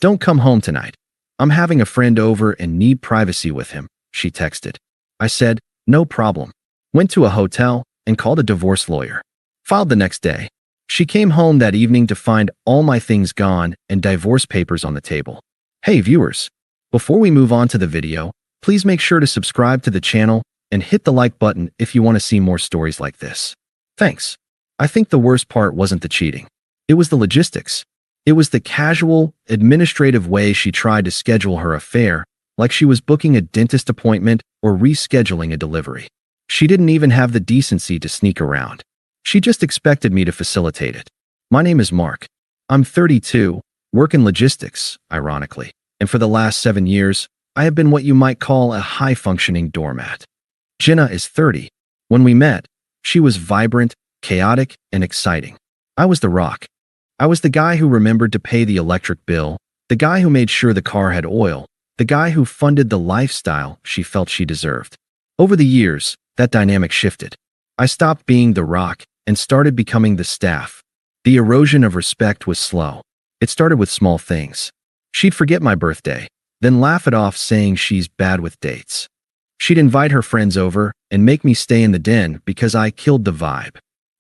Don't come home tonight. I'm having a friend over and need privacy with him, she texted. I said, no problem. Went to a hotel and called a divorce lawyer. Filed the next day. She came home that evening to find all my things gone and divorce papers on the table. Hey viewers, before we move on to the video, please make sure to subscribe to the channel and hit the like button if you want to see more stories like this. Thanks. I think the worst part wasn't the cheating. It was the logistics. It was the casual, administrative way she tried to schedule her affair, like she was booking a dentist appointment or rescheduling a delivery. She didn't even have the decency to sneak around. She just expected me to facilitate it. My name is Mark. I'm 32, work in logistics, ironically, and for the last 7 years, I have been what you might call a high-functioning doormat. Jenna is 30. When we met, she was vibrant, chaotic, and exciting. I was the rock. I was the guy who remembered to pay the electric bill, the guy who made sure the car had oil, the guy who funded the lifestyle she felt she deserved. Over the years, that dynamic shifted. I stopped being the rock and started becoming the staff. The erosion of respect was slow. It started with small things. She'd forget my birthday, then laugh it off saying she's bad with dates. She'd invite her friends over and make me stay in the den because I killed the vibe.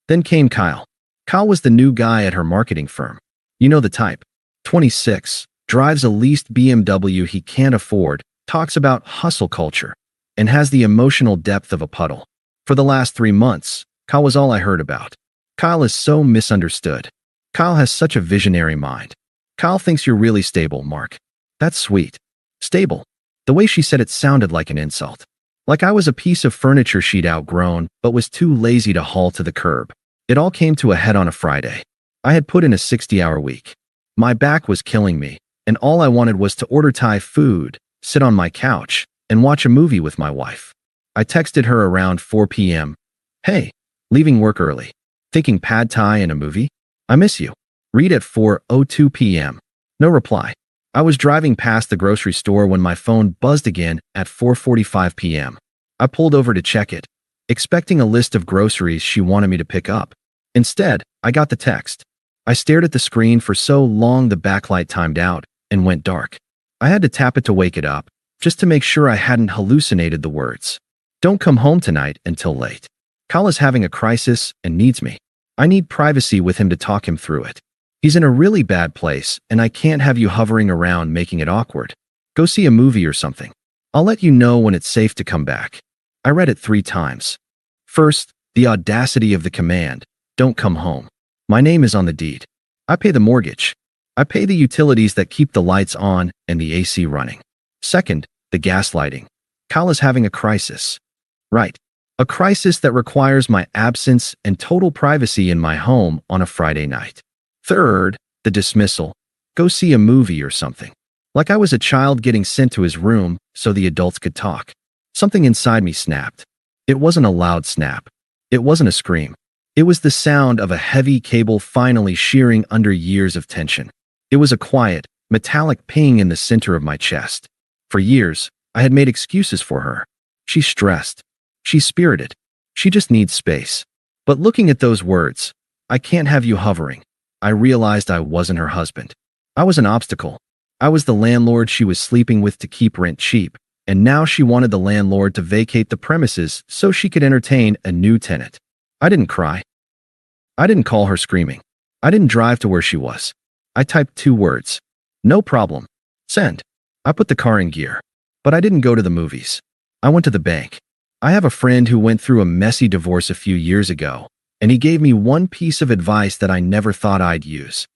Then came Kyle. Kyle was the new guy at her marketing firm. You know the type. 26, drives a leased BMW he can't afford, talks about hustle culture, and has the emotional depth of a puddle. For the last 3 months, Kyle was all I heard about. Kyle is so misunderstood. Kyle has such a visionary mind. Kyle thinks you're really stable, Mark. That's sweet. Stable. The way she said it sounded like an insult. Like I was a piece of furniture she'd outgrown, but was too lazy to haul to the curb. It all came to a head on a Friday. I had put in a 60-hour week. My back was killing me, and all I wanted was to order Thai food, sit on my couch, and watch a movie with my wife. I texted her around 4 p.m. Hey, leaving work early. Thinking pad Thai and a movie? I miss you. Read at 4:02 p.m. No reply. I was driving past the grocery store when my phone buzzed again at 4:45 p.m. I pulled over to check it, expecting a list of groceries she wanted me to pick up. Instead, I got the text. I stared at the screen for so long the backlight timed out and went dark. I had to tap it to wake it up, just to make sure I hadn't hallucinated the words. Don't come home tonight until late. Kyle is having a crisis and needs me. I need privacy with him to talk him through it. He's in a really bad place, and I can't have you hovering around making it awkward. Go see a movie or something. I'll let you know when it's safe to come back. I read it 3 times. First, the audacity of the command, don't come home. My name is on the deed. I pay the mortgage. I pay the utilities that keep the lights on and the AC running. Second, the gaslighting. Kyle is having a crisis. Right. A crisis that requires my absence and total privacy in my home on a Friday night. Third, the dismissal. Go see a movie or something. Like I was a child getting sent to his room so the adults could talk. Something inside me snapped. It wasn't a loud snap. It wasn't a scream. It was the sound of a heavy cable finally shearing under years of tension. It was a quiet, metallic ping in the center of my chest. For years, I had made excuses for her. She's stressed. She's spirited. She just needs space. But looking at those words, I can't have you hovering, I realized I wasn't her husband. I was an obstacle. I was the landlord she was sleeping with to keep rent cheap, and now she wanted the landlord to vacate the premises so she could entertain a new tenant. I didn't cry. I didn't call her screaming. I didn't drive to where she was. I typed 2 words. No problem. Send. I put the car in gear. But I didn't go to the movies. I went to the bank. I have a friend who went through a messy divorce a few years ago, and he gave me one piece of advice that I never thought I'd use.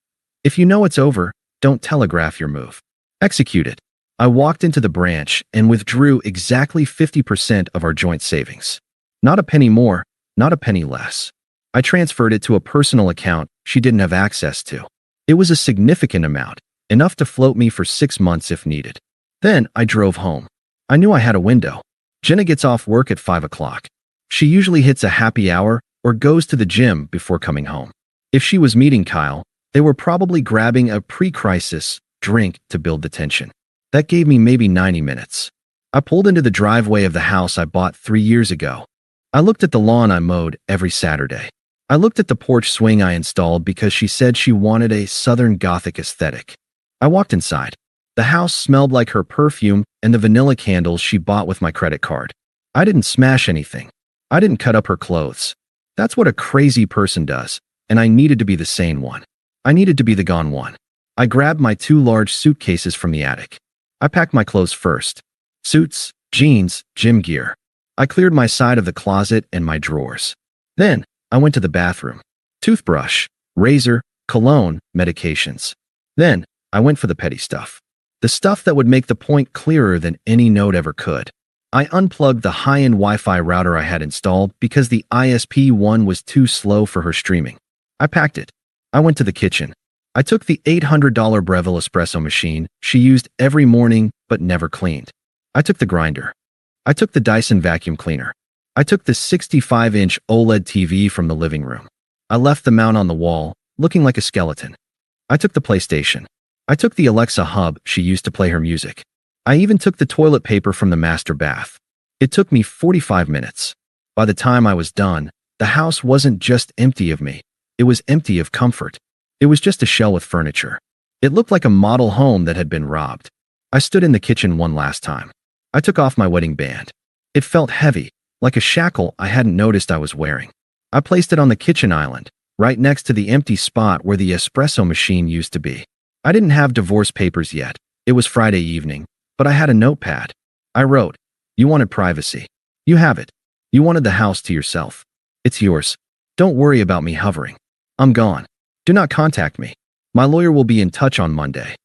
If you know it's over, don't telegraph your move. Execute it. I walked into the branch and withdrew exactly 50% of our joint savings. Not a penny more, not a penny less. I transferred it to a personal account she didn't have access to. It was a significant amount, enough to float me for 6 months if needed. Then I drove home. I knew I had a window. Jenna gets off work at 5 o'clock. She usually hits a happy hour or goes to the gym before coming home. If she was meeting Kyle, they were probably grabbing a pre-crisis drink to build the tension. That gave me maybe 90 minutes. I pulled into the driveway of the house I bought 3 years ago. I looked at the lawn I mowed every Saturday. I looked at the porch swing I installed because she said she wanted a Southern Gothic aesthetic. I walked inside. The house smelled like her perfume and the vanilla candles she bought with my credit card. I didn't smash anything. I didn't cut up her clothes. That's what a crazy person does, and I needed to be the sane one. I needed to be the gone one. I grabbed my 2 large suitcases from the attic. I packed my clothes first. Suits, jeans, gym gear. I cleared my side of the closet and my drawers. Then, I went to the bathroom. Toothbrush, razor, cologne, medications. Then, I went for the petty stuff. The stuff that would make the point clearer than any note ever could. I unplugged the high-end Wi-Fi router I had installed because the ISP one was too slow for her streaming. I packed it. I went to the kitchen. I took the $800 Breville espresso machine she used every morning but never cleaned. I took the grinder. I took the Dyson vacuum cleaner. I took the 65-inch OLED TV from the living room. I left the mount on the wall, looking like a skeleton. I took the PlayStation. I took the Alexa hub she used to play her music. I even took the toilet paper from the master bath. It took me 45 minutes. By the time I was done, the house wasn't just empty of me. It was empty of comfort. It was just a shell with furniture. It looked like a model home that had been robbed. I stood in the kitchen one last time. I took off my wedding band. It felt heavy, like a shackle I hadn't noticed I was wearing. I placed it on the kitchen island, right next to the empty spot where the espresso machine used to be. I didn't have divorce papers yet. It was Friday evening, but I had a notepad. I wrote, "You wanted privacy. You have it. You wanted the house to yourself. It's yours. Don't worry about me hovering. I'm gone. Do not contact me. My lawyer will be in touch on Monday."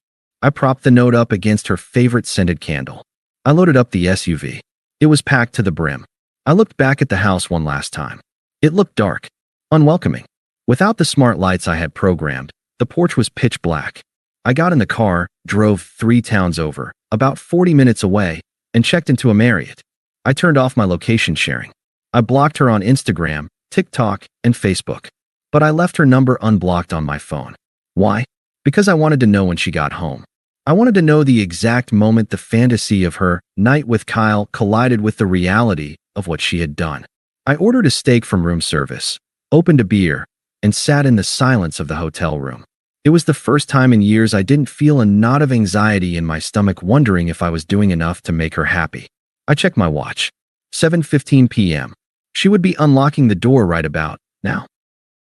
I propped the note up against her favorite scented candle. I loaded up the SUV. It was packed to the brim. I looked back at the house one last time. It looked dark, unwelcoming. Without the smart lights I had programmed, the porch was pitch black. I got in the car, drove 3 towns over, about 40 minutes away, and checked into a Marriott. I turned off my location sharing. I blocked her on Instagram, TikTok, and Facebook. But I left her number unblocked on my phone. Why? Because I wanted to know when she got home. I wanted to know the exact moment the fantasy of her night with Kyle collided with the reality of what she had done. I ordered a steak from room service, opened a beer, and sat in the silence of the hotel room. It was the first time in years I didn't feel a knot of anxiety in my stomach wondering if I was doing enough to make her happy. I checked my watch. 7:15 p.m. She would be unlocking the door right about now.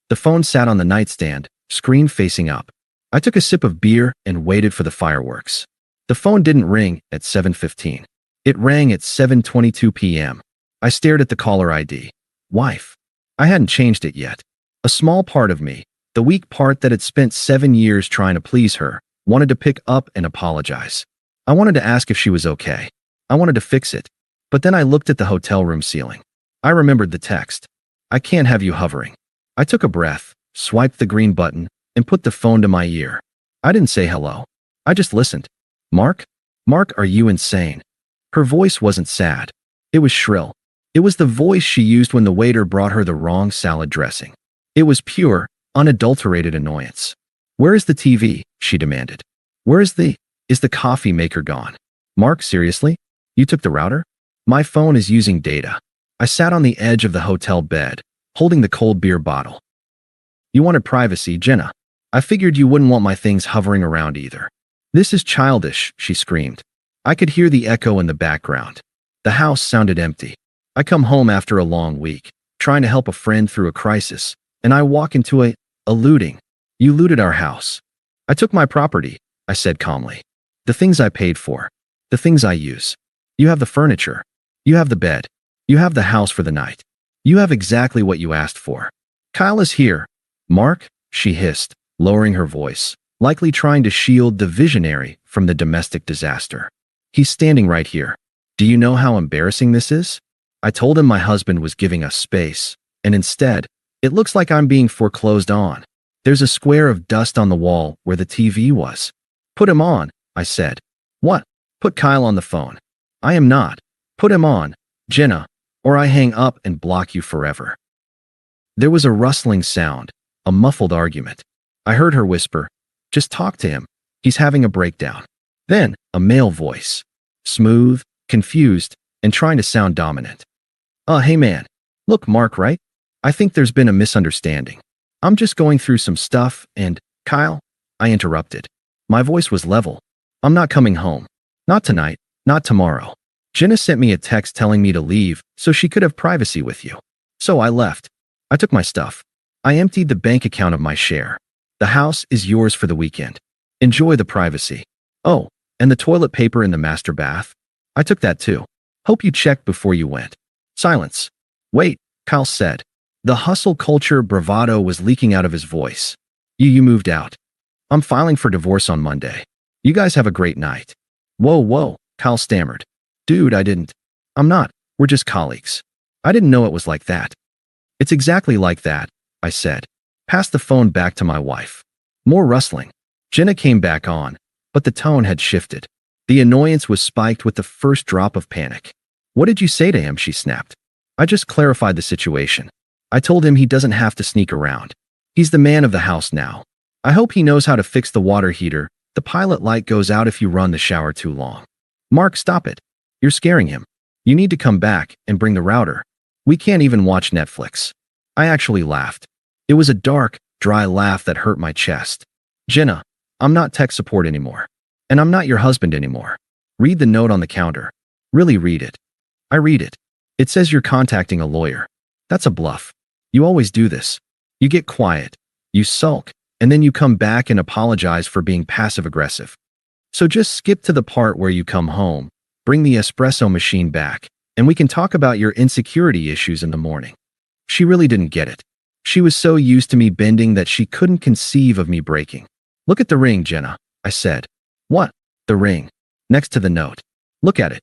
The phone sat on the nightstand, screen facing up. I took a sip of beer and waited for the fireworks. The phone didn't ring at 7:15. It rang at 7:22 p.m. I stared at the caller ID. Wife. I hadn't changed it yet. A small part of me, the weak part that had spent 7 years trying to please her, wanted to pick up and apologize. I wanted to ask if she was okay. I wanted to fix it. But then I looked at the hotel room ceiling. I remembered the text. "I can't have you hovering." I took a breath, swiped the green button, and put the phone to my ear. I didn't say hello. I just listened. "Mark? Mark, are you insane?" Her voice wasn't sad. It was shrill. It was the voice she used when the waiter brought her the wrong salad dressing. It was pure, unadulterated annoyance. "Where is the TV?" she demanded. Is the coffee maker gone?" "Mark, seriously? You took the router?" "My phone is using data." I sat on the edge of the hotel bed, holding the cold beer bottle. "You wanted privacy, Jenna. I figured you wouldn't want my things hovering around either." "This is childish," she screamed. I could hear the echo in the background. The house sounded empty. I come home after a long week, trying to help a friend through a crisis, and I walk into a looting. "You looted our house." "I took my property," I said calmly. "The things I paid for. The things I use. You have the furniture. You have the bed. You have the house for the night. You have exactly what you asked for." "Kyle is here." "Mark," she hissed, lowering her voice, likely trying to shield the visionary from the domestic disaster. "He's standing right here. Do you know how embarrassing this is?" I told him my husband was giving us space, and instead, it looks like I'm being foreclosed on. There's a square of dust on the wall where the TV was. "Put him on," I said. "What?" "Put Kyle on the phone." "I am not." "Put him on, Jenna, or I hang up and block you forever." There was a rustling sound, a muffled argument. I heard her whisper, "Just talk to him. He's having a breakdown." Then, a male voice. Smooth, confused, and trying to sound dominant. Hey man. Look, Mark, right? I think there's been a misunderstanding. I'm just going through some stuff and..." "Kyle," I interrupted. My voice was level. I'm not coming home. Not tonight, not tomorrow. Jenna sent me a text telling me to leave so she could have privacy with you. So I left. I took my stuff. I emptied the bank account of my share. The house is yours for the weekend. Enjoy the privacy. Oh, and the toilet paper in the master bath? I took that too. Hope you checked before you went. Silence. Wait, Kyle said. The hustle culture bravado was leaking out of his voice. You moved out. I'm filing for divorce on Monday. You guys have a great night. Whoa, Kyle stammered. Dude, I didn't. I'm not. We're just colleagues. I didn't know it was like that. It's exactly like that, I said. Passed the phone back to my wife. More rustling. Jenna came back on, but the tone had shifted. The annoyance was spiked with the first drop of panic. What did you say to him? She snapped. I just clarified the situation. I told him he doesn't have to sneak around. He's the man of the house now. I hope he knows how to fix the water heater. The pilot light goes out if you run the shower too long. Mark, stop it. You're scaring him. You need to come back and bring the router. We can't even watch Netflix. I actually laughed. It was a dark, dry laugh that hurt my chest. Jenna, I'm not tech support anymore. And I'm not your husband anymore. Read the note on the counter. Really read it. I read it. It says you're contacting a lawyer. That's a bluff. You always do this. You get quiet. You sulk. And then you come back and apologize for being passive-aggressive. So just skip to the part where you come home, bring the espresso machine back, and we can talk about your insecurity issues in the morning. She really didn't get it. She was so used to me bending that she couldn't conceive of me breaking. Look at the ring, Jenna, I said. What? The ring. Next to the note. Look at it.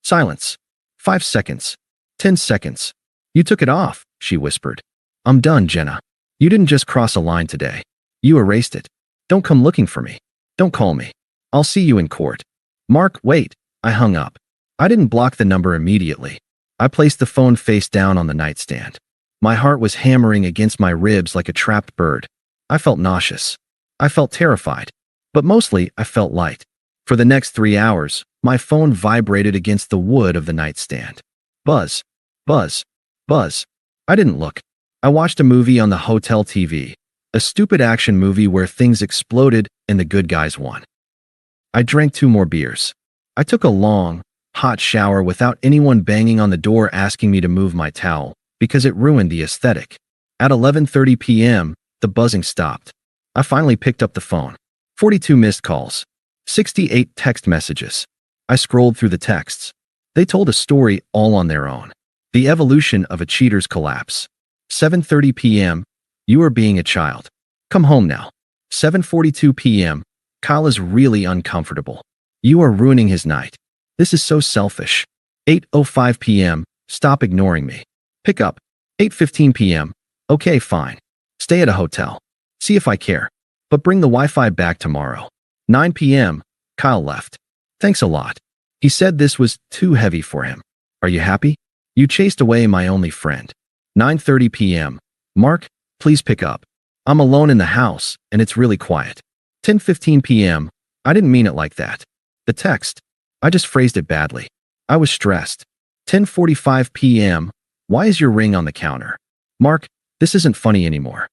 Silence. 5 seconds. 10 seconds. You took it off, she whispered. I'm done, Jenna. You didn't just cross a line today. You erased it. Don't come looking for me. Don't call me. I'll see you in court. Mark, wait. I hung up. I didn't block the number immediately. I placed the phone face down on the nightstand. My heart was hammering against my ribs like a trapped bird. I felt nauseous. I felt terrified. But mostly, I felt light. For the next 3 hours, my phone vibrated against the wood of the nightstand. Buzz. Buzz. Buzz. I didn't look. I watched a movie on the hotel TV. A stupid action movie where things exploded and the good guys won. I drank 2 more beers. I took a long, hot shower without anyone banging on the door asking me to move my towel, because it ruined the aesthetic. At 11:30 p.m., the buzzing stopped. I finally picked up the phone. 42 missed calls. 68 text messages. I scrolled through the texts. They told a story all on their own. The evolution of a cheater's collapse. 7:30 p.m., you are being a child. Come home now. 7:42 p.m., Kyle is really uncomfortable. You are ruining his night. This is so selfish. 8:05 p.m., stop ignoring me. Pick up. 8:15 p.m., okay, fine. Stay at a hotel. See if I care. But bring the Wi-Fi back tomorrow. 9 p.m., Kyle left. Thanks a lot. He said this was too heavy for him. Are you happy? You chased away my only friend. 9:30 p.m., Mark, please pick up. I'm alone in the house, and it's really quiet. 10:15 p.m., I didn't mean it like that. The text. I just phrased it badly. I was stressed. 10:45 p.m., why is your ring on the counter? Mark, this isn't funny anymore.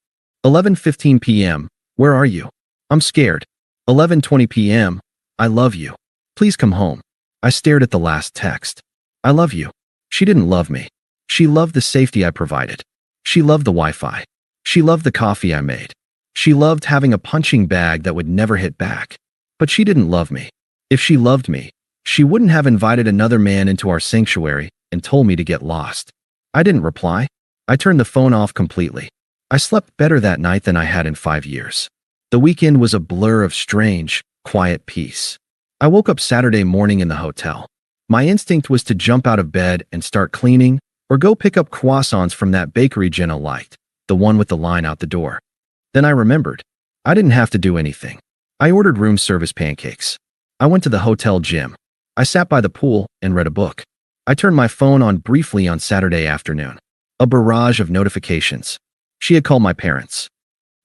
11:15 p.m., where are you? I'm scared. 11:20 p.m., I love you. Please come home. I stared at the last text. I love you. She didn't love me. She loved the safety I provided. She loved the Wi-Fi. She loved the coffee I made. She loved having a punching bag that would never hit back. But she didn't love me. If she loved me, she wouldn't have invited another man into our sanctuary and told me to get lost. I didn't reply. I turned the phone off completely. I slept better that night than I had in 5 years. The weekend was a blur of strange, quiet peace. I woke up Saturday morning in the hotel. My instinct was to jump out of bed and start cleaning, or go pick up croissants from that bakery Jenna liked, the one with the line out the door. Then I remembered. I didn't have to do anything. I ordered room service pancakes. I went to the hotel gym. I sat by the pool and read a book. I turned my phone on briefly on Saturday afternoon. A barrage of notifications. She had called my parents.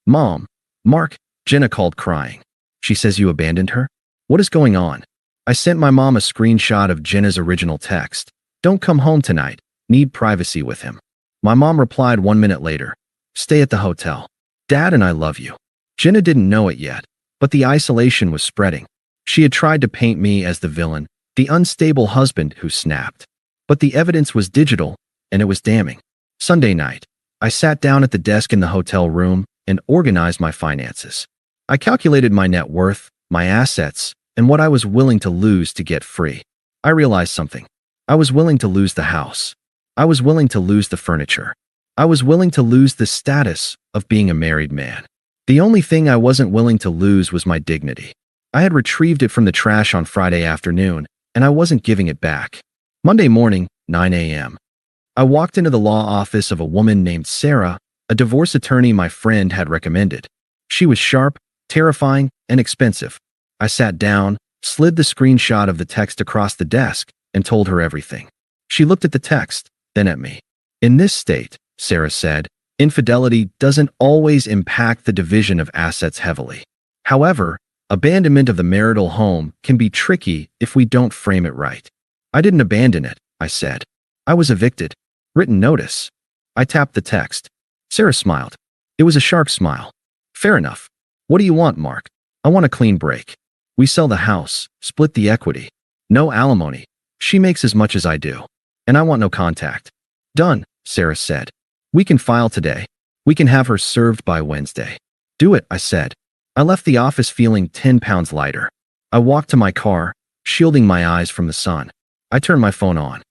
Mom, Mark, Jenna called crying. She says you abandoned her? What is going on? I sent my mom a screenshot of Jenna's original text. Don't come home tonight. Need privacy with him. My mom replied 1 minute later. Stay at the hotel. Dad and I love you. Jenna didn't know it yet, But the isolation was spreading. She had tried to paint me as the villain, the unstable husband who snapped. But the evidence was digital, and it was damning. Sunday night, I sat down at the desk in the hotel room and organized my finances. I calculated my net worth, my assets, and what I was willing to lose to get free. I realized something. I was willing to lose the house. I was willing to lose the furniture. I was willing to lose the status of being a married man. The only thing I wasn't willing to lose was my dignity. I had retrieved it from the trash on Friday afternoon, and I wasn't giving it back. Monday morning, 9 a.m. I walked into the law office of a woman named Sarah, a divorce attorney my friend had recommended. She was sharp, terrifying, and expensive. I sat down, slid the screenshot of the text across the desk, and told her everything. She looked at the text, then at me. In this state, Sarah said, infidelity doesn't always impact the division of assets heavily. However, abandonment of the marital home can be tricky if we don't frame it right. I didn't abandon it, I said. I was evicted. Written notice. I tapped the text. Sarah smiled. It was a shark smile. Fair enough. What do you want, Mark? I want a clean break. We sell the house, split the equity. No alimony. She makes as much as I do. And I want no contact. Done, Sarah said. We can file today. We can have her served by Wednesday. Do it, I said. I left the office feeling 10 pounds lighter. I walked to my car, shielding my eyes from the sun. I turned my phone on.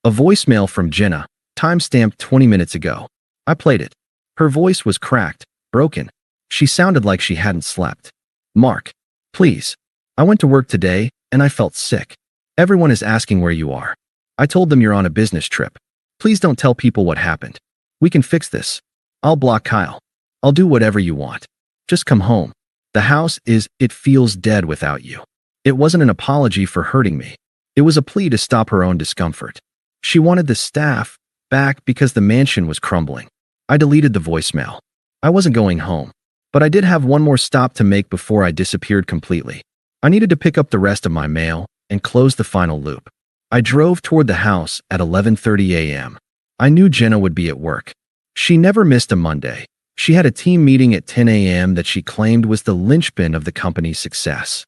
A voicemail from Jenna, timestamped 20 minutes ago. I played it. Her voice was cracked, broken. She sounded like she hadn't slept. Mark, please. I went to work today, and I felt sick. Everyone is asking where you are. I told them you're on a business trip. Please don't tell people what happened. We can fix this. I'll block Kyle. I'll do whatever you want. Just come home. The house it feels dead without you. It wasn't an apology for hurting me. It was a plea to stop her own discomfort. She wanted the staff back because the mansion was crumbling. I deleted the voicemail. I wasn't going home, but I did have one more stop to make before I disappeared completely. I needed to pick up the rest of my mail and close the final loop. I drove toward the house at 11:30 a.m. I knew Jenna would be at work. She never missed a Monday. She had a team meeting at 10 a.m. that she claimed was the linchpin of the company's success.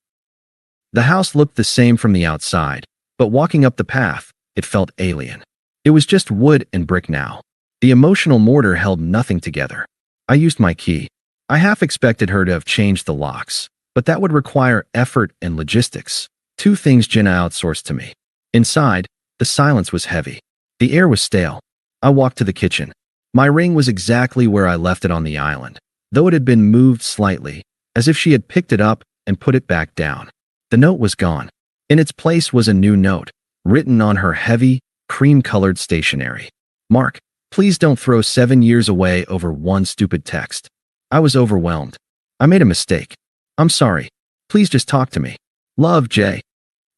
The house looked the same from the outside, but walking up the path, it felt alien. It was just wood and brick now. The emotional mortar held nothing together. I used my key. I half expected her to have changed the locks, but that would require effort and logistics, two things Jenna outsourced to me. Inside, the silence was heavy. The air was stale. I walked to the kitchen. My ring was exactly where I left it on the island, though it had been moved slightly, as if she had picked it up and put it back down. The note was gone. In its place was a new note, written on her heavy, cream-colored stationery. Mark, please don't throw 7 years away over one stupid text. I was overwhelmed. I made a mistake. I'm sorry. Please just talk to me. Love, Jay.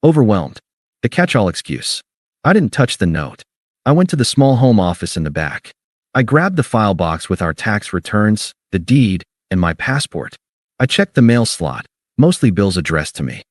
Overwhelmed. The catch-all excuse. I didn't touch the note. I went to the small home office in the back. I grabbed the file box with our tax returns, the deed, and my passport. I checked the mail slot, mostly bills addressed to me.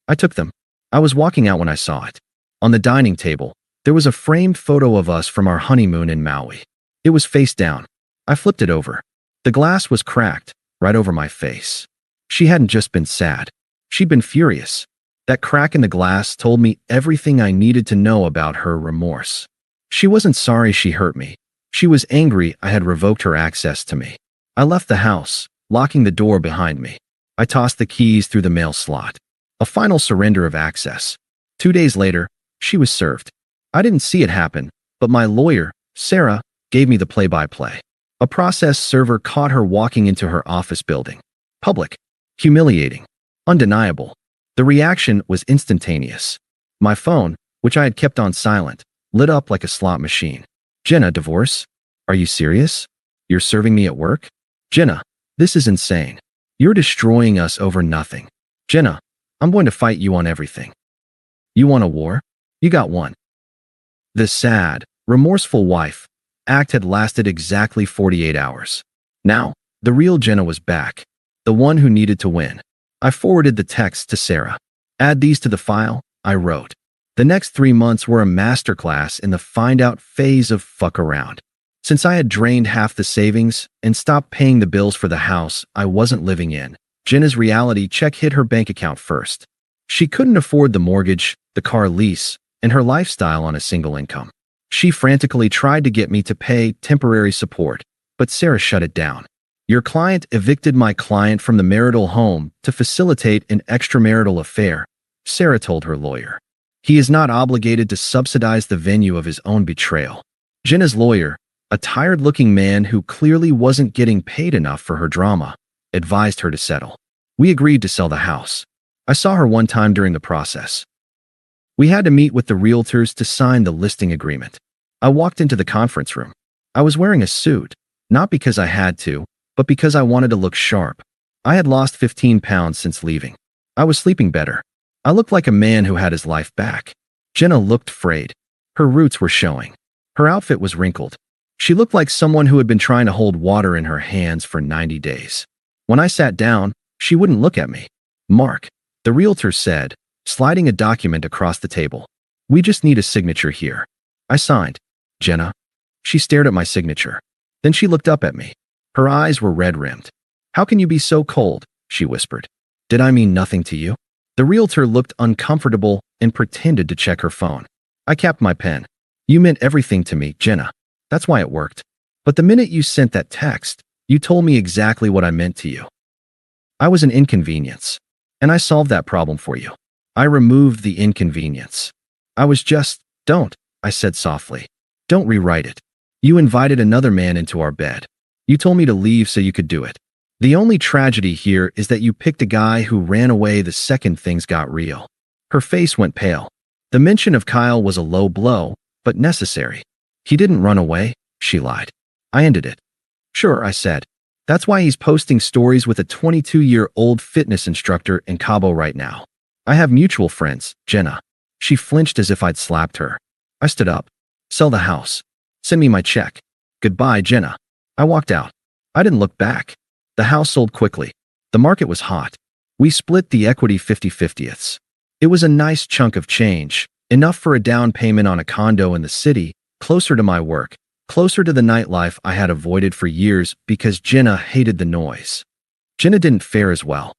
I took them. I was walking out when I saw it. On the dining table, there was a framed photo of us from our honeymoon in Maui. It was face down. I flipped it over. The glass was cracked, right over my face. She hadn't just been sad. She'd been furious. That crack in the glass told me everything I needed to know about her remorse. She wasn't sorry she hurt me. She was angry I had revoked her access to me. I left the house, locking the door behind me. I tossed the keys through the mail slot. A final surrender of access. 2 days later, she was served. I didn't see it happen, but my lawyer, Sarah, gave me the play-by-play. A process server caught her walking into her office building. Public. Humiliating. Undeniable. The reaction was instantaneous. My phone, which I had kept on silent, lit up like a slot machine. Jenna, divorce? Are you serious? You're serving me at work? Jenna, this is insane. You're destroying us over nothing. Jenna, I'm going to fight you on everything. You want a war? You got one. The sad, remorseful wife act had lasted exactly 48 hours. Now, the real Jenna was back, the one who needed to win. I forwarded the text to Sarah. Add these to the file, I wrote. The next 3 months were a masterclass in the find-out phase of fuck around. Since I had drained half the savings and stopped paying the bills for the house I wasn't living in, Jenna's reality check hit her bank account first. She couldn't afford the mortgage, the car lease, and her lifestyle on a single income. She frantically tried to get me to pay temporary support, but Sarah shut it down. Your client evicted my client from the marital home to facilitate an extramarital affair, Sarah told her lawyer. He is not obligated to subsidize the venue of his own betrayal. Jenna's lawyer, a tired-looking man who clearly wasn't getting paid enough for her drama, advised her to settle. We agreed to sell the house. I saw her one time during the process. We had to meet with the realtors to sign the listing agreement. I walked into the conference room. I was wearing a suit, not because I had to, but because I wanted to look sharp. I had lost 15 pounds since leaving. I was sleeping better. I looked like a man who had his life back. Jenna looked frayed. Her roots were showing. Her outfit was wrinkled. She looked like someone who had been trying to hold water in her hands for 90 days. When I sat down, she wouldn't look at me. Mark, the realtor said, sliding a document across the table. We just need a signature here. I signed. Jenna. She stared at my signature. Then she looked up at me. Her eyes were red-rimmed. How can you be so cold? She whispered. Did I mean nothing to you? The realtor looked uncomfortable and pretended to check her phone. I capped my pen. You meant everything to me, Jenna. That's why it worked. But the minute you sent that text, you told me exactly what I meant to you. I was an inconvenience. And I solved that problem for you. I removed the inconvenience. Don't, I said softly. Don't rewrite it. You invited another man into our bed. You told me to leave so you could do it. The only tragedy here is that you picked a guy who ran away the second things got real. Her face went pale. The mention of Kyle was a low blow, but necessary. He didn't run away, she lied. I ended it. Sure, I said. That's why he's posting stories with a 22-year-old fitness instructor in Cabo right now. I have mutual friends, Jenna. She flinched as if I'd slapped her. I stood up. Sell the house. Send me my check. Goodbye, Jenna. I walked out. I didn't look back. The house sold quickly. The market was hot. We split the equity 50/50ths. It was a nice chunk of change, enough for a down payment on a condo in the city, closer to my work, closer to the nightlife I had avoided for years because Jenna hated the noise. Jenna didn't fare as well.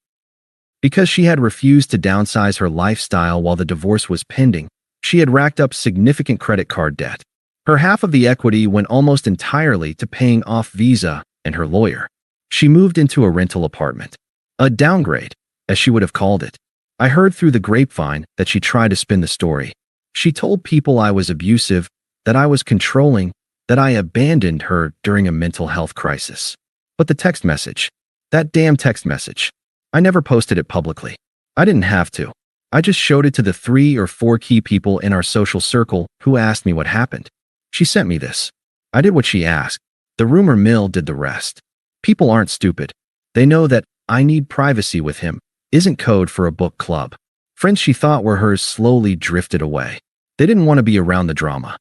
Because she had refused to downsize her lifestyle while the divorce was pending, she had racked up significant credit card debt. Her half of the equity went almost entirely to paying off Visa and her lawyer. She moved into a rental apartment. A downgrade, as she would have called it. I heard through the grapevine that she tried to spin the story. She told people I was abusive, that I was controlling, that I abandoned her during a mental health crisis. But the text message, that damn text message, I never posted it publicly. I didn't have to. I just showed it to the 3 or 4 key people in our social circle who asked me what happened. She sent me this. I did what she asked. The rumor mill did the rest. People aren't stupid. They know that I need privacy with him isn't code for a book club. Friends she thought were hers slowly drifted away. They didn't want to be around the drama.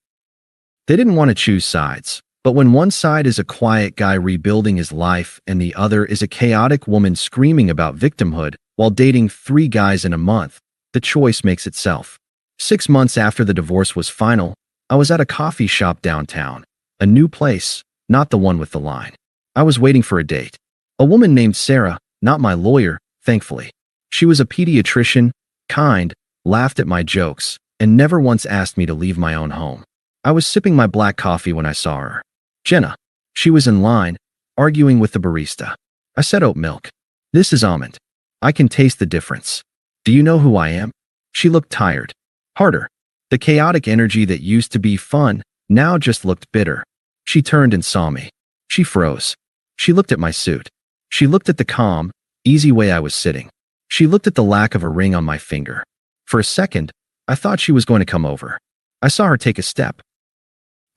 They didn't want to choose sides. But when one side is a quiet guy rebuilding his life and the other is a chaotic woman screaming about victimhood while dating 3 guys in a month, the choice makes itself. 6 months after the divorce was final, I was at a coffee shop downtown. A new place, not the one with the line. I was waiting for a date. A woman named Sarah, not my lawyer, thankfully. She was a pediatrician, kind, laughed at my jokes, and never once asked me to leave my own home. I was sipping my black coffee when I saw her. Jenna. She was in line, arguing with the barista. I said oat milk. This is almond. I can taste the difference. Do you know who I am? She looked tired. Harder. The chaotic energy that used to be fun now just looked bitter. She turned and saw me. She froze. She looked at my suit. She looked at the calm, easy way I was sitting. She looked at the lack of a ring on my finger. For a second, I thought she was going to come over. I saw her take a step.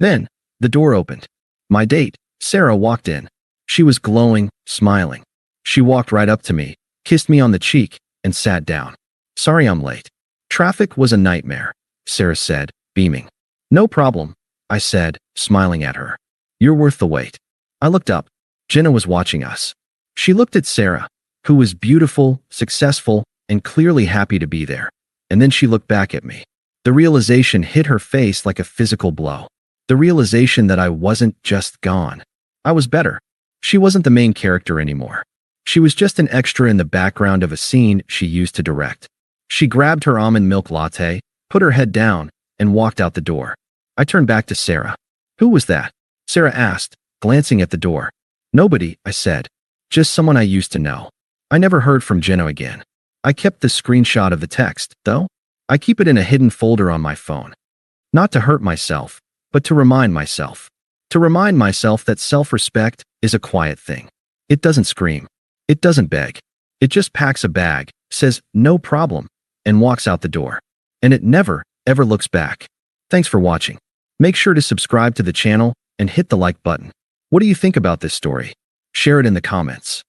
Then, the door opened. My date, Sarah, walked in. She was glowing, smiling. She walked right up to me, kissed me on the cheek, and sat down. Sorry I'm late. Traffic was a nightmare, Sarah said, beaming. No problem, I said, smiling at her. You're worth the wait. I looked up. Jenna was watching us. She looked at Sarah, who was beautiful, successful, and clearly happy to be there. And then she looked back at me. The realization hit her face like a physical blow. The realization that I wasn't just gone. I was better. She wasn't the main character anymore. She was just an extra in the background of a scene she used to direct. She grabbed her almond milk latte, put her head down, and walked out the door. I turned back to Sarah. Who was that? Sarah asked, glancing at the door. Nobody, I said. Just someone I used to know. I never heard from Jenna again. I kept the screenshot of the text, though. I keep it in a hidden folder on my phone. Not to hurt myself, but to remind myself. To remind myself that self-respect is a quiet thing. It doesn't scream. It doesn't beg. It just packs a bag, says, no problem, and walks out the door. And it never, ever looks back. Thanks for watching. Make sure to subscribe to the channel and hit the like button. What do you think about this story? Share it in the comments.